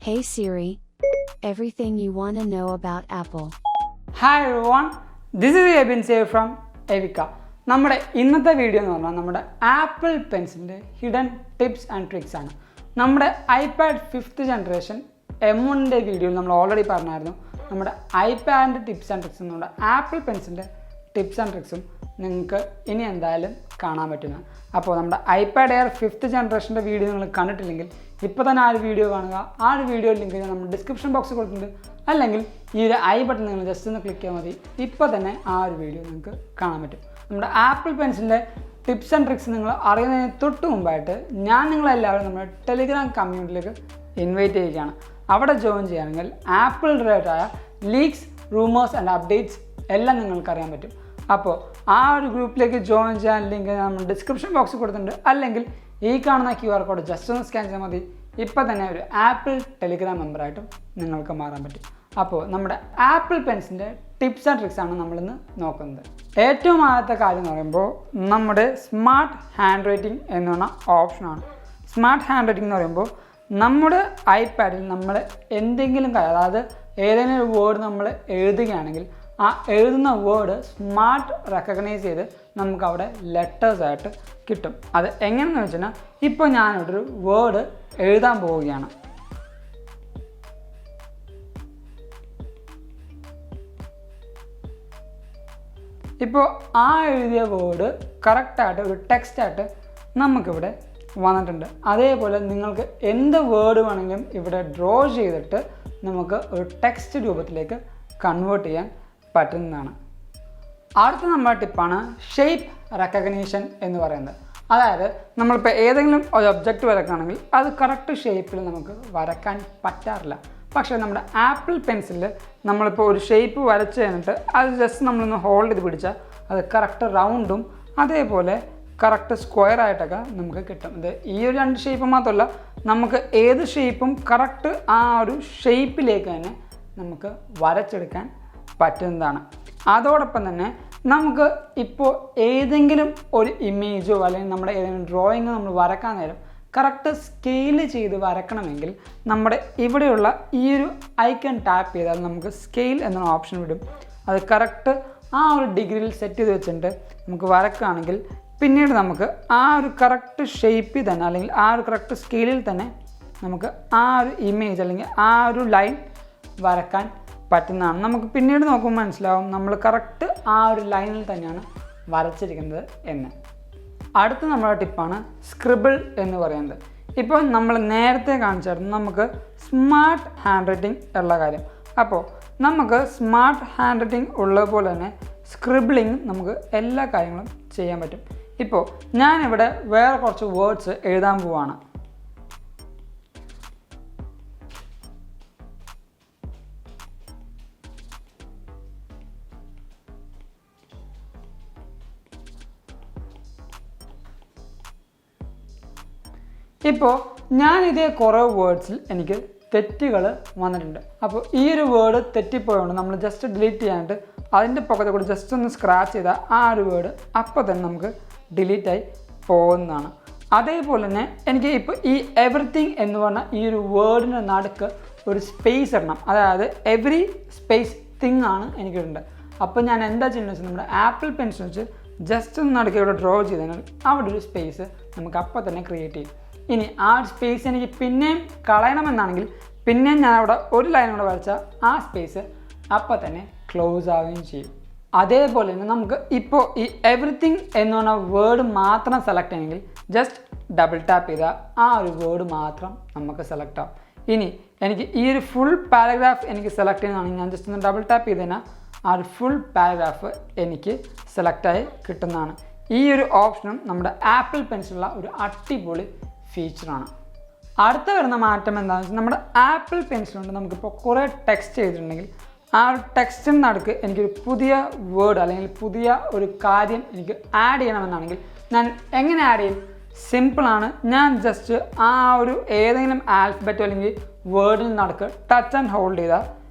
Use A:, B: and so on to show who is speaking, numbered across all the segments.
A: Hey Siri, everything you want to know about Apple.
B: Hi everyone, this is Abin Xavier from Evika. നമ്മുടെ ഇന്നത്തെ video എന്ന് പറഞ്ഞാൽ നമ്മുടെ Apple പെൻസിലിൻ്റെ hidden tips and tricks ആണ്. നമ്മുടെ ഐപാഡ് 5th ജനറേഷൻ M1ൻ്റെ വീഡിയോയിൽ നമ്മൾ ഓൾറെഡി പറഞ്ഞായിരുന്നു. നമ്മുടെ ഐപാഡിൻ്റെ ടിപ്സ് ആൻഡ് ട്രിക്സും നമ്മുടെ ആപ്പിൾ പെൻസിലിൻ്റെ ടിപ്സ് ആൻഡ് ട്രിക്സും നിങ്ങൾക്ക് ഇനി എന്തായാലും കാണാൻ പറ്റുന്നതാണ്. അപ്പോൾ നമ്മുടെ ഐപാഡ് എയർ 5th ജനറേഷൻ്റെ വീഡിയോ നിങ്ങൾ കണ്ടിട്ടില്ലെങ്കിൽ ഇപ്പോൾ തന്നെ ആ ഒരു വീഡിയോ കാണുക. ആ ഒരു വീഡിയോ ലിങ്ക് നമ്മൾ ഡിസ്ക്രിപ്ഷൻ ബോക്സിൽ കൊടുത്തിട്ടുണ്ട്, അല്ലെങ്കിൽ ഈ ഒരു ഐ ബട്ടൺ നിങ്ങൾ ജസ്റ്റ് ഒന്ന് ക്ലിക്ക് ചെയ്യാൽ മതി. ഇപ്പോൾ തന്നെ ആ ഒരു വീഡിയോ നിങ്ങൾക്ക് കാണാൻ പറ്റും. നമ്മുടെ ആപ്പിൾ പെൻസിലിൻ്റെ ടിപ്സ് ആൻഡ് ട്രിക്സ് നിങ്ങൾ അറിയുന്നതിന് തൊട്ട് മുമ്പായിട്ട് ഞാൻ നിങ്ങളെല്ലാവരും നമ്മുടെ ടെലിഗ്രാം കമ്മ്യൂണിറ്റിയിലേക്ക് ഇൻവൈറ്റ് ചെയ്യുകയാണ്. അവിടെ ജോയിൻ ചെയ്യുകയാണെങ്കിൽ ആപ്പിൾ റിലേറ്റഡായ ലീക്സ്, റൂമേഴ്സ് ആൻഡ് അപ്ഡേറ്റ്സ് എല്ലാം നിങ്ങൾക്ക് അറിയാൻ പറ്റും. അപ്പോൾ ആ ഒരു ഗ്രൂപ്പിലേക്ക് ജോയിൻ ചെയ്യാൻ ലിങ്ക് നമ്മൾ ഡിസ്ക്രിപ്ഷൻ ബോക്സിൽ കൊടുത്തിട്ടുണ്ട്, അല്ലെങ്കിൽ ഈ കാണുന്ന QR കോഡ് ജസ്റ്റ് ഒന്ന് സ്കാൻ ചെയ്താൽ മതി. ഇപ്പോൾ തന്നെ ഒരു ആപ്പിൾ ടെലിഗ്രാം മെമ്പറായിട്ടും നിങ്ങൾക്ക് മാറാൻ പറ്റും. അപ്പോൾ നമ്മുടെ ആപ്പിൾ പെൻസിൻ്റെ ടിപ്സ് ആൻഡ് ട്രിക്സ് ആണ് നമ്മളിന്ന് നോക്കുന്നത്. ഏറ്റവും ആദ്യത്തെ കാര്യം എന്ന് പറയുമ്പോൾ നമ്മുടെ സ്മാർട്ട് ഹാൻഡ് റൈറ്റിംഗ് എന്ന് പറഞ്ഞ ഓപ്ഷനാണ്. സ്മാർട്ട് ഹാൻഡ് റൈറ്റിംഗ് എന്ന് പറയുമ്പോൾ നമ്മുടെ ഐപാഡിൽ നമ്മൾ എന്തെങ്കിലും കാര്യം, അതായത് ഏതെങ്കിലും ഒരു വേർഡ് നമ്മൾ എഴുതുകയാണെങ്കിൽ ആ എഴുതുന്ന വേർഡ് സ്മാർട്ട് റെക്കഗ്നൈസ് ചെയ്ത് നമുക്ക് അവിടെ ലെറ്റേഴ്സായിട്ട് കിട്ടും. അത് എങ്ങനെയെന്ന് വെച്ച് കഴിഞ്ഞാൽ, ഇപ്പോൾ ഞാനിവിടെ ഒരു വേർഡ് എഴുതാൻ പോവുകയാണ്. ഇപ്പോൾ ആ എഴുതിയ വേർഡ് കറക്റ്റായിട്ട് ഒരു ടെക്സ്റ്റായിട്ട് നമുക്കിവിടെ വന്നിട്ടുണ്ട്. അതേപോലെ നിങ്ങൾക്ക് എന്ത് വേർഡ് വേണമെങ്കിലും ഇവിടെ ഡ്രോ ചെയ്തിട്ട് നമുക്ക് ഒരു ടെക്സ്റ്റ് രൂപത്തിലേക്ക് കൺവേർട്ട് ചെയ്യാൻ പറ്റുന്നതാണ്. അടുത്ത നമ്മുടെ ടിപ്പാണ് ഷേപ്പ് റെക്കഗ്നീഷൻ എന്ന് പറയുന്നത്. അതായത് നമ്മളിപ്പോൾ ഏതെങ്കിലും ഒരു ഒബ്ജക്റ്റ് വരക്കുകയാണെങ്കിൽ അത് കറക്റ്റ് ഷേപ്പിൽ നമുക്ക് വരക്കാൻ പറ്റാറില്ല. പക്ഷേ നമ്മുടെ ആപ്പിൾ പെൻസിലിൽ നമ്മളിപ്പോൾ ഒരു ഷേപ്പ് വരച്ച് കഴിഞ്ഞിട്ട് അത് ജസ്റ്റ് നമ്മളൊന്ന് ഹോൾഡ് ചെയ്ത് പിടിച്ചാൽ അത് കറക്റ്റ് റൗണ്ടും അതേപോലെ കറക്റ്റ് സ്ക്വയർ ആയിട്ടൊക്കെ നമുക്ക് കിട്ടും. ഇത് ഈ ഒരു 2 ഷേപ്പ് മാത്രമല്ല, നമുക്ക് ഏത് ഷേപ്പും കറക്റ്റ് ആ ഒരു ഷേപ്പിലേക്ക് തന്നെ നമുക്ക് വരച്ചെടുക്കാൻ പറ്റുന്നതാണ്. അതോടൊപ്പം തന്നെ നമുക്ക് ഇപ്പോൾ ഏതെങ്കിലും ഒരു ഇമേജോ അല്ലെങ്കിൽ നമ്മുടെ ഏതെങ്കിലും ഡ്രോയിങ്ങോ നമ്മൾ വരക്കാൻ നേരം കറക്റ്റ് സ്കെയില് ചെയ്ത് വരക്കണമെങ്കിൽ നമ്മുടെ ഇവിടെയുള്ള ഈ ഒരു ഐക്കൺ ടാപ്പ് ചെയ്താൽ നമുക്ക് സ്കെയിൽ എന്ന ഓപ്ഷൻ വിടും. അത് കറക്റ്റ് ആ ഒരു ഡിഗ്രിയിൽ സെറ്റ് ചെയ്ത് വെച്ചിട്ട് നമുക്ക് വരക്കുകയാണെങ്കിൽ പിന്നീട് നമുക്ക് ആ ഒരു കറക്റ്റ് ഷേപ്പിൽ തന്നെ അല്ലെങ്കിൽ ആ ഒരു കറക്റ്റ് സ്കെയിലിൽ തന്നെ നമുക്ക് ആ ഒരു ഇമേജ് അല്ലെങ്കിൽ ആ ഒരു ലൈൻ വരക്കാൻ പറ്റുന്നതാണ്. നമുക്ക് പിന്നീട് നോക്കുമ്പോൾ മനസ്സിലാവും നമ്മൾ കറക്റ്റ് ആ ഒരു ലൈനിൽ തന്നെയാണ് വരച്ചിരിക്കുന്നത് എന്ന്. അടുത്ത നമ്മുടെ ടിപ്പാണ് സ്ക്രിബിൾ എന്ന് പറയുന്നത്. ഇപ്പോൾ നമ്മൾ നേരത്തെ കാണിച്ചായിരുന്നു നമുക്ക് സ്മാർട്ട് ഹാൻഡ് റൈറ്റിംഗ് ഉള്ള കാര്യം. അപ്പോൾ നമുക്ക് സ്മാർട്ട് ഹാൻഡ് റൈറ്റിംഗ് ഉള്ളതുപോലെ തന്നെ സ്ക്രിബിളിങ് നമുക്ക് എല്ലാ കാര്യങ്ങളും ചെയ്യാൻ പറ്റും. ഇപ്പോൾ ഞാനിവിടെ വേറെ കുറച്ച് വേർഡ്സ് എഴുതാൻ പോവാണ്. ഇപ്പോൾ ഞാനിതേ കുറേ വേർഡ്സിൽ എനിക്ക് തെറ്റുകൾ വന്നിട്ടുണ്ട്. അപ്പോൾ ഈ ഒരു വേർഡ് തെറ്റിപ്പോയതുകൊണ്ട് നമ്മൾ ജസ്റ്റ് ഡിലീറ്റ് ചെയ്യാനായിട്ട് അതിൻ്റെ പക്കത്തെ കൂടി ജസ്റ്റ് ഒന്ന് സ്ക്രാച്ച് ചെയ്താൽ ആ ഒരു വേർഡ് അപ്പോൾ തന്നെ നമുക്ക് ഡിലീറ്റായി പോകുന്നതാണ്. അതേപോലെ തന്നെ എനിക്ക് ഇപ്പോൾ ഈ എവറിത്തിങ് എന്ന് പറഞ്ഞാൽ ഈ ഒരു വേർഡിന് നടുക്ക് ഒരു സ്പേസ് ഇടണം. അതായത് എവറി സ്പേസ് തിങ് ആണ് എനിക്കിടേണ്ടത്. അപ്പോൾ ഞാൻ എന്താ ചെയ്യുന്നത് വെച്ചാൽ നമ്മുടെ ആപ്പിൾ പെൻസിൽ വെച്ച് ജസ്റ്റ് ഒന്ന് നടുക്ക് ഇവിടെ ഡ്രോ ചെയ്താൽ അവിടെ ഒരു സ്പേസ് നമുക്ക് അപ്പോൾ തന്നെ ക്രിയേറ്റ് ചെയ്യും. ഇനി ആ സ്പേസ് എനിക്ക് പിന്നെയും കളയണമെന്നാണെങ്കിൽ പിന്നെയും ഞാൻ അവിടെ ഒരു ലൈൻ കൂടെ വരച്ചാൽ ആ സ്പേസ് അപ്പോൾ തന്നെ ക്ലോസ് ആവുകയും ചെയ്യും. അതേപോലെ തന്നെ നമുക്ക് ഇപ്പോൾ ഈ എവറിത്തിങ് എന്ന് പറഞ്ഞ വേർഡ് മാത്രം സെലക്ട് ചെയ്യണമെങ്കിൽ ജസ്റ്റ് ഡബിൾ ടാപ്പ് ചെയ്താൽ ആ ഒരു വേർഡ് മാത്രം നമുക്ക് സെലക്ട് ആവും. ഇനി എനിക്ക് ഈ ഒരു ഫുൾ പാരഗ്രാഫ് എനിക്ക് സെലക്ട് ചെയ്യുന്നതാണെങ്കിൽ ഞാൻ ജസ്റ്റ് ഒന്ന് ഡബിൾ ടാപ്പ് ചെയ്ത് കഴിഞ്ഞാൽ ആ ഒരു ഫുൾ പാരഗ്രാഫ് എനിക്ക് സെലക്റ്റായി കിട്ടുന്നതാണ്. ഈ ഒരു ഓപ്ഷനും നമ്മുടെ ആപ്പിൾ പെൻസിലുള്ള ഒരു അടിപൊളി ഫീച്ചറാണ്. അടുത്ത വരുന്ന മാറ്റം എന്താണെന്ന് വെച്ചാൽ നമ്മുടെ ആപ്പിൾ പെൻസിൽ കൊണ്ട് നമുക്കിപ്പോൾ കുറേ ടെക്സ്റ്റ് ചെയ്തിട്ടുണ്ടെങ്കിൽ ആ ഒരു ടെക്സ്റ്റിന് നടുക്ക് എനിക്കൊരു പുതിയ വേർഡ് അല്ലെങ്കിൽ പുതിയ ഒരു കാര്യം എനിക്ക് ആഡ് ചെയ്യണമെന്നാണെങ്കിൽ ഞാൻ എങ്ങനെ ആഡ് ചെയ്യും? സിമ്പിളാണ്. ഞാൻ ജസ്റ്റ് ആ ഒരു ഏതെങ്കിലും ആൽഫബറ്റോ അല്ലെങ്കിൽ വേർഡിന് നടുക്ക് ടച്ച് ആൻഡ് ഹോൾഡ് ചെയ്താൽ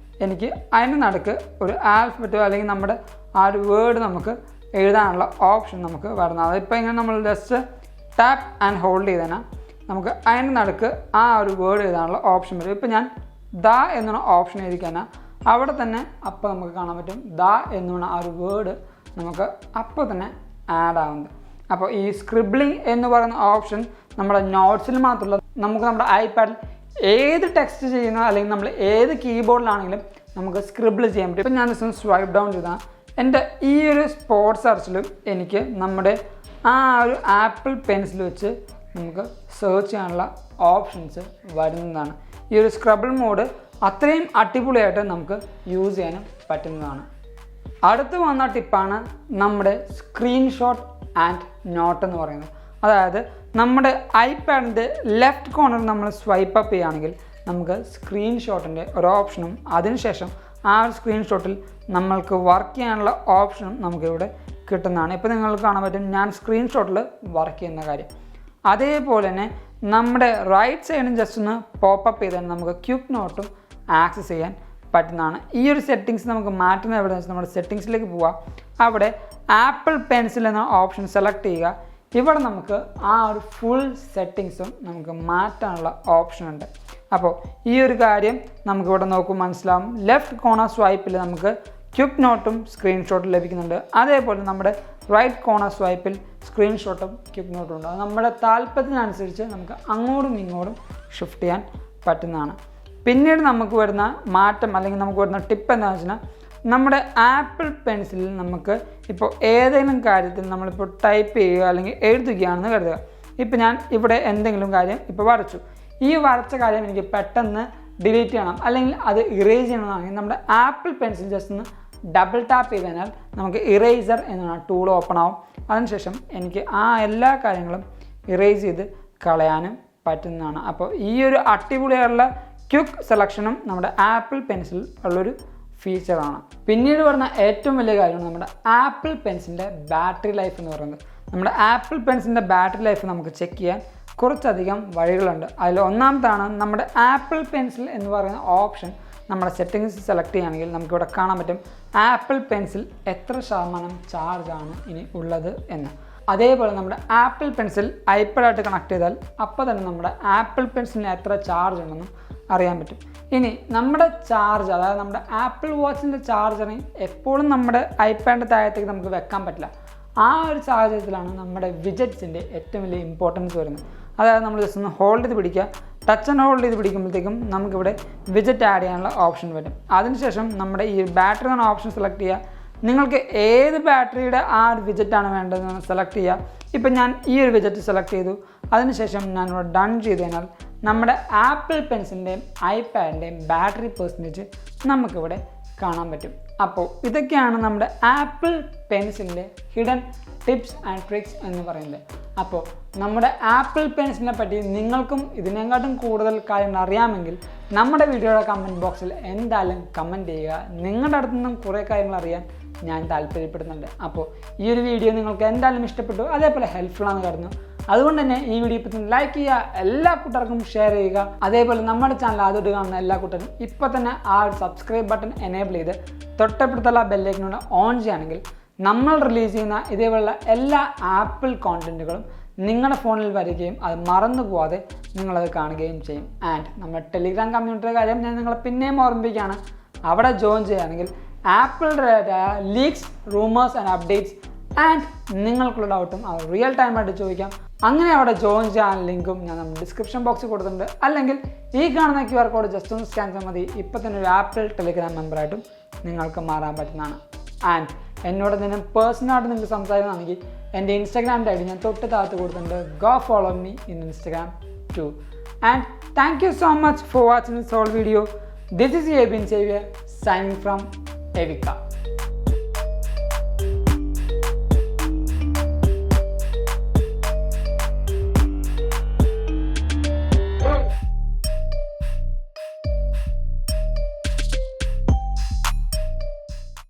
B: എനിക്ക് അതിൻ്റെ നടുക്ക് ഒരു ആൽഫബറ്റോ അല്ലെങ്കിൽ നമ്മുടെ ആ ഒരു വേർഡ് നമുക്ക് എഴുതാനുള്ള ഓപ്ഷൻ നമുക്ക് വരുന്നത്. അതിപ്പോൾ ഇങ്ങനെ നമ്മൾ ജസ്റ്റ് ടാപ്പ് ആൻഡ് ഹോൾഡ് ചെയ്തതിനാൽ നമുക്ക് അതിൻ്റെ നടുക്ക് ആ ഒരു വേർഡ് എഴുതാനുള്ള ഓപ്ഷൻ വരും. ഇപ്പോൾ ഞാൻ ദ എന്നുള്ള ഓപ്ഷൻ എഴുതി കഴിഞ്ഞാൽ അവിടെ തന്നെ അപ്പോൾ നമുക്ക് കാണാൻ പറ്റും ദ എന്നുള്ള ആ ഒരു വേർഡ് നമുക്ക് അപ്പോൾ തന്നെ ആഡ് ആവുന്നത്. അപ്പോൾ ഈ സ്ക്രിബ്ലിംഗ് എന്ന് പറയുന്ന ഓപ്ഷൻ നമ്മുടെ നോട്ട്സിൽ മാത്രമല്ല, നമുക്ക് നമ്മുടെ ഐപാഡിൽ ഏത് ടെക്സ്റ്റ് ചെയ്യുന്ന അല്ലെങ്കിൽ നമ്മൾ ഏത് കീബോർഡിലാണെങ്കിലും നമുക്ക് സ്ക്രിബിൾ ചെയ്യാൻ പറ്റും. ഇപ്പോൾ ഞാൻ ജസ്റ്റ് സ്വൈപ്പ് ഡൗൺ ചെയ്താൽ എൻ്റെ ഈ ഒരു സ്പോർട്സ് സെർച്ചിലും എനിക്ക് നമ്മുടെ ആ ഒരു ആപ്പിൾ പെൻസിൽ വെച്ച് നമുക്ക് സെർച്ച് ചെയ്യാനുള്ള ഓപ്ഷൻസ് വരുന്നതാണ്. ഈ ഒരു സ്ക്രബിൾ മോഡ് അത്രയും അടിപൊളിയായിട്ട് നമുക്ക് യൂസ് ചെയ്യാനും പറ്റുന്നതാണ്. അടുത്ത് വന്ന ടിപ്പാണ് നമ്മുടെ സ്ക്രീൻഷോട്ട് ആൻഡ് നോട്ട് എന്ന് പറയുന്നത്. അതായത് നമ്മുടെ ഐപാഡിൻ്റെ ലെഫ്റ്റ് കോർണർ നമ്മൾ സ്വൈപ്പ് അപ്പ് ചെയ്യുകയാണെങ്കിൽ നമുക്ക് സ്ക്രീൻഷോട്ടിൻ്റെ ഒരു ഓപ്ഷനും അതിനുശേഷം ആ ഒരു സ്ക്രീൻഷോട്ടിൽ നമ്മൾക്ക് വർക്ക് ചെയ്യാനുള്ള ഓപ്ഷനും നമുക്കിവിടെ കിട്ടുന്നതാണ്. ഇപ്പോൾ നിങ്ങൾക്ക് കാണാൻ പറ്റും ഞാൻ സ്ക്രീൻഷോട്ടിൽ വർക്ക് ചെയ്യുന്ന കാര്യം. അതേപോലെ തന്നെ നമ്മുടെ റൈറ്റ് സൈഡിൽ ജസ്റ്റ് ഒന്ന് പോപ്പപ്പ് ചെയ്താൽ നമുക്ക് ക്വിക്ക് നോട്ടും ആക്സസ് ചെയ്യാൻ പറ്റുന്നതാണ്. ഈ ഒരു സെറ്റിങ്സ് നമുക്ക് മാറ്റുന്നത് എവിടെ വെച്ചാൽ നമ്മുടെ സെറ്റിങ്സിലേക്ക് പോവുക, അവിടെ ആപ്പിൾ പെൻസിൽ എന്ന ഓപ്ഷൻ സെലക്ട് ചെയ്യുക. ഇവിടെ നമുക്ക് ആ ഒരു ഫുൾ സെറ്റിങ്സും നമുക്ക് മാറ്റാനുള്ള ഓപ്ഷൻ ഉണ്ട്. അപ്പോൾ ഈ ഒരു കാര്യം നമുക്കിവിടെ നോക്കുമ്പോൾ മനസ്സിലാവും. ലെഫ്റ്റ് കോർണർ സ്വൈപ്പിൽ നമുക്ക് ക്വിക്ക് നോട്ടും സ്ക്രീൻഷോട്ടും ലഭിക്കുന്നുണ്ട്. അതേപോലെ നമ്മുടെ റൈറ്റ് കോർണർ സ്വൈപ്പിൽ സ്ക്രീൻഷോട്ടും ക്വിക്ക് നോട്ടും ഉണ്ട്. അത് നമ്മുടെ താല്പര്യത്തിനനുസരിച്ച് നമുക്ക് അങ്ങോട്ടും ഇങ്ങോട്ടും ഷിഫ്റ്റ് ചെയ്യാൻ പറ്റുന്നതാണ്. പിന്നീട് നമുക്ക് വരുന്ന മാറ്റം അല്ലെങ്കിൽ നമുക്ക് വരുന്ന ടിപ്പ് എന്താണെന്ന് വെച്ചാൽ നമ്മുടെ ആപ്പിൾ പെൻസിലിൽ നമുക്ക് ഇപ്പോൾ ഏതെങ്കിലും കാര്യത്തിൽ നമ്മളിപ്പോൾ ടൈപ്പ് ചെയ്യുക അല്ലെങ്കിൽ എഴുതുകയാണെന്ന് കരുതുക. ഇപ്പോൾ ഞാൻ ഇവിടെ എന്തെങ്കിലും കാര്യം ഇപ്പോൾ വരച്ചു. ഈ വരച്ച കാര്യം എനിക്ക് പെട്ടെന്ന് ഡിലീറ്റ് ചെയ്യണം അല്ലെങ്കിൽ അത് ഇറേസ് ചെയ്യണമെന്നാണെങ്കിൽ നമ്മുടെ ആപ്പിൾ പെൻസിൽ ജസ്റ്റ് ഒന്ന് ഡബിൾ ടാപ്പ് ചെയ്ത് കഴിഞ്ഞാൽ നമുക്ക് ഇറേസർ എന്ന ടൂൾ ഓപ്പൺ ആവും. അതിനുശേഷം എനിക്ക് ആ എല്ലാ കാര്യങ്ങളും ഇറേസ് ചെയ്ത് കളയാനും പറ്റുന്നതാണ്. അപ്പോൾ ഈ ഒരു അടിപൊളിയായുള്ള ക്വിക്ക് സെലക്ഷനും നമ്മുടെ ആപ്പിൾ പെൻസിൽ ഉള്ളൊരു ഫീച്ചറാണ്. പിന്നീട് വരുന്ന ഏറ്റവും വലിയ കാര്യമാണ് നമ്മുടെ ആപ്പിൾ പെൻസിലിൻ്റെ ബാറ്ററി ലൈഫ് എന്ന് പറയുന്നത്. നമ്മുടെ ആപ്പിൾ പെൻസിലിൻ്റെ ബാറ്ററി ലൈഫ് നമുക്ക് ചെക്ക് ചെയ്യാൻ കുറച്ചധികം വഴികളുണ്ട്. അതിൽ ഒന്നാമതാണ് നമ്മുടെ ആപ്പിൾ പെൻസിൽ എന്ന് പറയുന്ന ഓപ്ഷൻ നമ്മുടെ സെറ്റിങ്സ് സെലക്ട് ചെയ്യുകയാണെങ്കിൽ നമുക്കിവിടെ കാണാൻ പറ്റും ആപ്പിൾ പെൻസിൽ എത്ര ശതമാനം ചാർജാണ് ഇനി ഉള്ളത് എന്ന്. അതേപോലെ നമ്മുടെ ആപ്പിൾ പെൻസിൽ ഐപാഡായിട്ട് കണക്ട് ചെയ്താൽ അപ്പോൾ തന്നെ നമ്മുടെ ആപ്പിൾ പെൻസിലിന് എത്ര ചാർജ് ഉണ്ടെന്നും അറിയാൻ പറ്റും. ഇനി നമ്മുടെ ചാർജ്, അതായത് നമ്മുടെ ആപ്പിൾ വാച്ചിൻ്റെ ചാർജറിന് എപ്പോഴും നമ്മുടെ ഐപാഡിൻ്റെ താഴത്തേക്ക് നമുക്ക് വെക്കാൻ പറ്റില്ല. ആ ഒരു സാഹചര്യത്തിലാണ് നമ്മുടെ വിജറ്റ്സിൻ്റെ ഏറ്റവും വലിയ ഇമ്പോർട്ടൻസ് വരുന്നത്. അതായത് നമ്മൾ ജസ്റ്റ് ഒന്ന് ഹോൾഡ് ചെയ്ത് പിടിക്കുക, ടച്ച് ആൻഡ് ഹോൾഡ് ചെയ്ത് പിടിക്കുമ്പോഴത്തേക്കും നമുക്കിവിടെ വിജറ്റ് ആഡ് ചെയ്യാനുള്ള ഓപ്ഷൻ വരും. അതിനുശേഷം നമ്മുടെ ഈ ബാറ്ററി എന്ന ഓപ്ഷൻ സെലക്ട് ചെയ്യുക. നിങ്ങൾക്ക് ഏത് ബാറ്ററിയുടെ ആ ഒരു വിജറ്റാണ് വേണ്ടതെന്ന് സെലക്ട് ചെയ്യുക. ഇപ്പം ഞാൻ ഈ ഒരു വിജറ്റ് സെലക്ട് ചെയ്തു. അതിനുശേഷം ഞാനിവിടെ ഡൺ ചെയ്ത് കഴിഞ്ഞാൽ നമ്മുടെ ആപ്പിൾ പെൻസിലിൻ്റെയും ഐപാഡിൻ്റെയും ബാറ്ററി പെർസെൻറ്റേജ് നമുക്കിവിടെ കാണാൻ പറ്റും. അപ്പോൾ ഇതൊക്കെയാണ് നമ്മുടെ ആപ്പിൾ പെൻസിലിൻ്റെ ഹിഡൻ ടിപ്സ് ആൻഡ് ട്രിക്സ് എന്ന് പറയുന്നത്. അപ്പോൾ നമ്മുടെ ആപ്പിൾ പെൻസിലിനെ പറ്റി നിങ്ങൾക്കും ഇതിനെക്കാട്ടും കൂടുതൽ കാര്യങ്ങൾ അറിയാമെങ്കിൽ നമ്മുടെ വീഡിയോയുടെ കമൻറ്റ് ബോക്സിൽ എന്തായാലും കമൻറ്റ് ചെയ്യുക. നിങ്ങളുടെ അടുത്തു നിന്നും കുറേ കാര്യങ്ങൾ അറിയാൻ ഞാൻ താല്പര്യപ്പെടുന്നുണ്ട്. അപ്പോൾ ഈ ഒരു വീഡിയോ നിങ്ങൾക്ക് എന്തായാലും ഇഷ്ടപ്പെട്ടു, അതേപോലെ ഹെൽപ്ഫുൾ ആണെന്ന് കരുതുന്നു. അതുകൊണ്ട് തന്നെ ഈ വീഡിയോ ഇപ്പോൾ തന്നെ ലൈക്ക് ചെയ്യുക, എല്ലാ കൂട്ടർക്കും ഷെയർ ചെയ്യുക. അതേപോലെ നമ്മുടെ ചാനൽ ആദ്യമായിട്ട് കാണുന്ന എല്ലാ കൂട്ടരും ഇപ്പോൾ തന്നെ ആ ഒരു സബ്സ്ക്രൈബ് ബട്ടൺ എനേബിൾ ചെയ്ത് തൊട്ടപ്പുറത്തുള്ള ബെല്ലൈക്കനോട് ഓൺ ചെയ്യുകയാണെങ്കിൽ നമ്മൾ റിലീസ് ചെയ്യുന്ന ഇതേപോലുള്ള എല്ലാ ആപ്പിൾ കോണ്ടൻറ്റുകളും നിങ്ങളുടെ ഫോണിൽ വരികയും അത് മറന്നു പോവാതെ നിങ്ങളത് കാണുകയും ചെയ്യും. ആൻഡ് നമ്മുടെ ടെലിഗ്രാം കമ്മ്യൂണിറ്റിയുടെ കാര്യം ഞാൻ നിങ്ങളെ പിന്നെയും ഓർമ്മിപ്പിക്കുകയാണ്. അവിടെ ജോയിൻ ചെയ്യുകയാണെങ്കിൽ ആപ്പിളിൻ്റെ leaks, rumours and updates and നിങ്ങൾക്കുള്ള ഡൗട്ടും അവർ റിയൽ ടൈമായിട്ട് ചോദിക്കാം. അങ്ങനെ അവിടെ ജോയിൻ ചെയ്യാൻ ലിങ്കും ഞാൻ നമ്മുടെ ഡിസ്ക്രിപ്ഷൻ ബോക്സിൽ കൊടുത്തിട്ടുണ്ട്. അല്ലെങ്കിൽ ഈ കാണുന്ന QR കോഡ് ജസ്റ്റ് ഒന്ന് സ്കാൻ ചെയ്താൽ മതി. ഇപ്പോൾ തന്നെ ഒരു ആപ്പിൾ ടെലിഗ്രാം മെമ്പറായിട്ടും നിങ്ങൾക്ക് മാറാൻ പറ്റുന്നതാണ്. ആൻഡ് എന്നോട് തന്നെ പേഴ്സണലായിട്ട് നിങ്ങൾക്ക് സംസാരിക്കുകയാണെങ്കിൽ എൻ്റെ ഇൻസ്റ്റാഗ്രാമിൻ്റെ ID ഞാൻ തൊട്ട് താഴത്ത് കൊടുത്തിട്ടുണ്ട്. Go follow me in Instagram too. And thank you so much for watching this whole video. This is Abin Xavier signing from Evica.